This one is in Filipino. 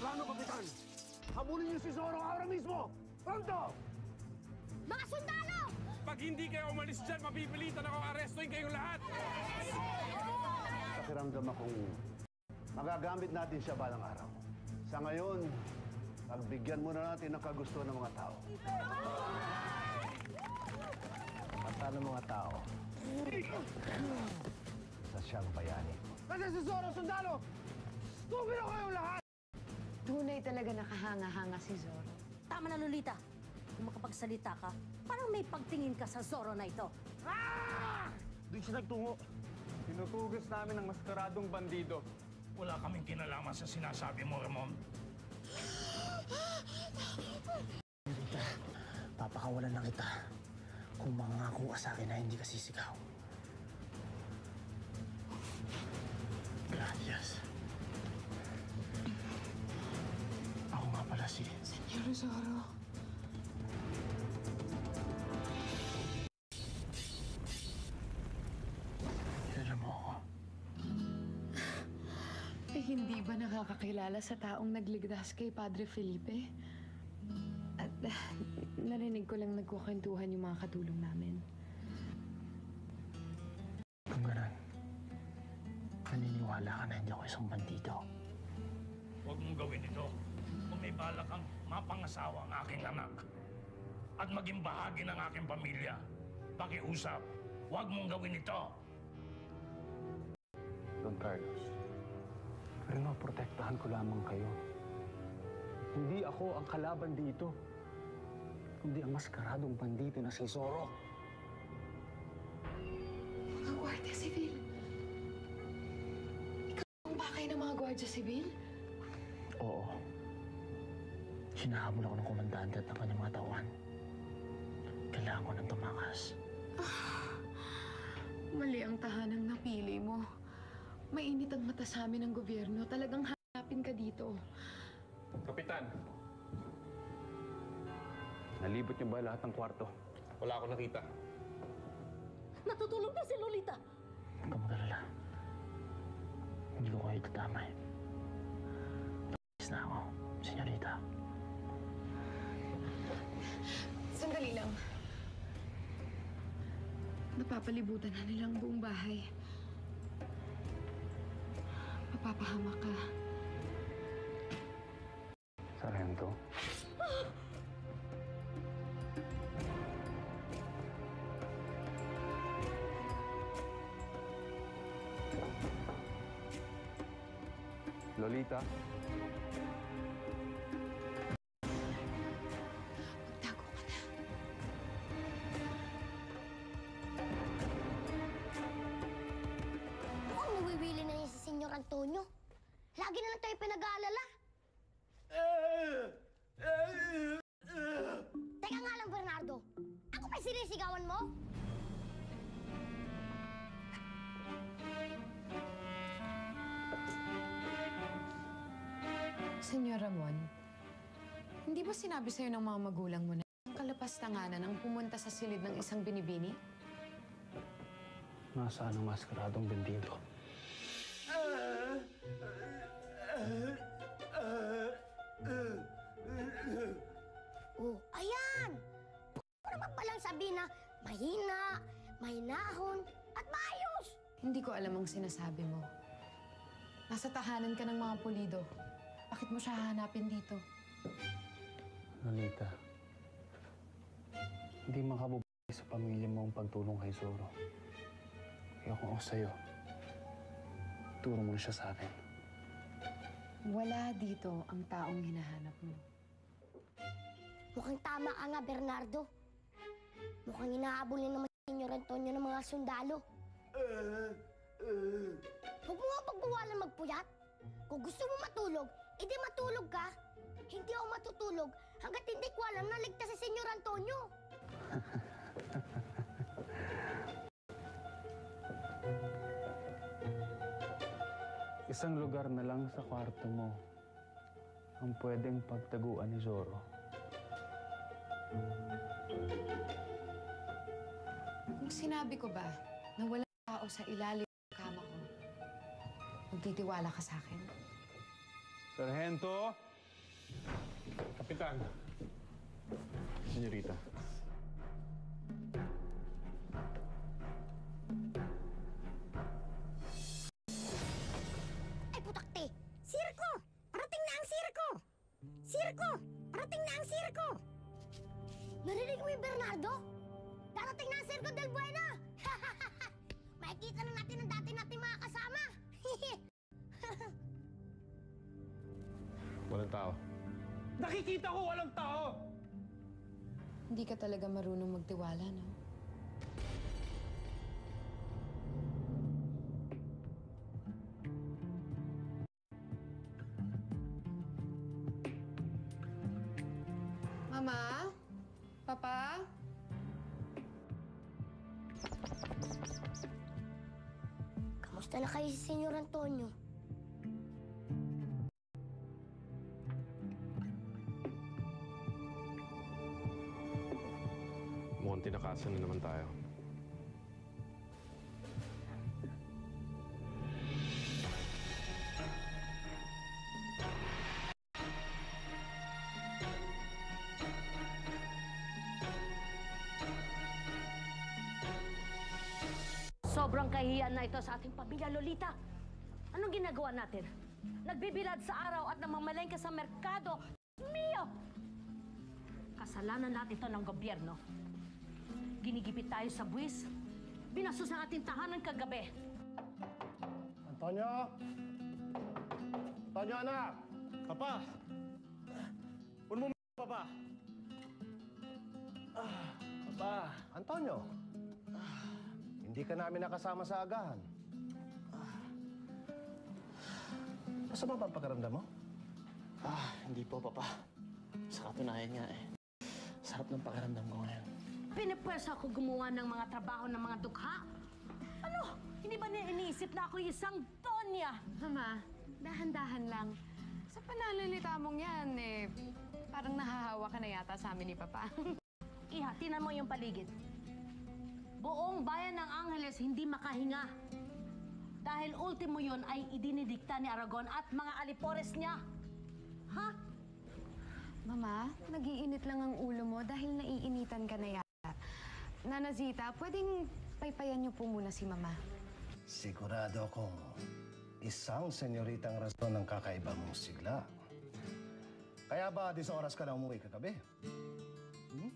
plano, Kapitan? Habulin niyo si Zoro ahora mismo! Pronto! Mga sundalo! Pag hindi kayo umalis dyan, mapipilitan ako arestuin kayong lahat! Pakiramdam akong magagamit natin siya balang araw. Sa ngayon, pagbigyan muna natin ng kagustuhan ng mga tao. Mata ng mga tao. Sa siyang bayani. Kasi si Zoro, sundalo! Tumiro kayong lahat! Tunay talaga nakahanga-hanga si Zoro. Tama na, Lolita. Kung makapagsalita ka, parang may pagtingin ka sa Zoro na ito. Doon siya nagtungo. Tinutugas namin ng maskaradong bandido. Wala kaming kinalaman sa sinasabi mo, Ramon. Rita, papakawalan na kita kung mangako ka sa akin na hindi ka sisigaw. Gracias. Ako nga pala si... Senyor Zoro. Kilala mo ako. Eh, hindi ba nakakakilala sa taong nagligtas kay Padre Felipe? At narinig ko lang nagkukwentuhan yung mga katulong namin. Kung ganun, naniniwala ka na hindi ako isang bandido. Huwag mong gawin ito. Kung may balak kang mapangasawa ang aking anak at maging bahagi ng aking pamilya, pakiusap, huwag mong gawin ito. Don Carlos, pero maprotektahan ko lamang kayo. Hindi ako ang kalaban dito, kundi ang maskaradong bandito na si Zoro. Mga Guardia Civil? Ikaw ang bakay ng mga Guardia Civil? Oo. Hinahabol ako ng komandante at ng kanyang mga tauhan. Kailangan ko ng tumakas. Mali ang tahanang napili mo. Mainit ang mata sa amin ng gobyerno. Talagang hanapin ka dito. Kapitan, nalibot niyo ba lahat ng kwarto? Wala akong nakita. Natutulog na si Lolita! Huwag ka mag-alala. Hindi ko kayo tatamay. Tapos na ako, senyorita. Sandali lang. Napapalibutan na nilang buong bahay. Mapapahamak ka. Sargento? Lolita? Magtago ka na. Mukhang nawiwili na niya si Senyor Antonio. Lagi na lang tayo pinag-aalala. Teka nga lang, Bernardo. Ako ba sinisigawan mo? Senyor Ramon, hindi ba sinabi sa'yo ng mga magulang mo na ang kalapastanganan ang pumunta sa silid ng isang binibini? Nasaan ang maskaradong bandido? Oh, ayan! Ano naman palang sabihin na mahina, mahinahon, at maayos? Hindi ko alam ang sinasabi mo. Nasa tahanan ka ng mga pulido. Bakit mo siya hahanapin dito? Lolita, hindi makabubay sa pamilya mo ang pagtulong kay Zoro. Kaya kung ako sa'yo, turo mo na siya sa akin. Wala dito ang taong hinahanap mo. Mukhang tama ka nga, Bernardo. Mukhang inaabulin naman si Senyor Antonio ng mga sundalo. Huwag mo nga pagbawalan magpuyat. Kung gusto mo matulog, edi matulog ka. Hindi ako matutulog hanggat hindi ko alam na ligtas si Senyor Antonio. Isang lugar na lang sa kwarto mo ang pwedeng pagtaguan ni Zoro. Kung sinabi ko ba na walang tao sa ilalim ng kama ko, magtitiwala ka sa akin? Sargento! Kapitan. Senyorita. Ay, putakte! Sirko! Parating na ang sirko! Sirko! Parating na ang sirko! Narinig mo yung Bernardo? Darating na ang Sirko del Bueno! Makikita na natin ang dati nating mga kasama! Walang tao. Nakikita ko walang tao! Hindi ka talaga marunong magtiwala, no? Mama? Papa? Kamusta na kayo si Senyor Antonio? Mukhang tinakasan na naman tayo. Sobrang kahiyan na ito sa ating pamilya, Lolita. Anong ginagawa natin? Nagbibilad sa araw at namamalengke sa merkado. Mio! Kasalanan natin ito ng gobyerno. Ginigipit tayo sa buwis. Binastos ang ating tahanan kagabi. Antonio! Antonio, anak! Papa! Un momento, Papa! Papa! Antonio! Hindi ka namin nakasama sa agahan. Basta ba ang pakiramdam mo? Hindi po, Papa. Sa katunayan nga eh. Sarap ng pakiramdam ko ngayon. Pinipwersa ako gumawa ng mga trabaho ng mga dukha. Ano? Hindi ba niya iniisip na ako isang Donya? Mama, dahan-dahan lang. Sa pananalita mong yan, parang nahahawa ka na yata sa amin ni Papa. Iha, tinan mo yung paligid. Buong bayan ng Angeles hindi makahinga. Dahil ultimo yun ay idinidikta ni Aragon at mga alipores niya. Ha? Mama, nag-iinit lang ang ulo mo dahil naiinitan ka na yata. Nana Zita, pwedeng paypayan niyo po muna si Mama. Sigurado akong isang senyoritang rason ng kakaiba mong sigla. Kaya ba 10 oras ka na umuwi kagabi? Hmm?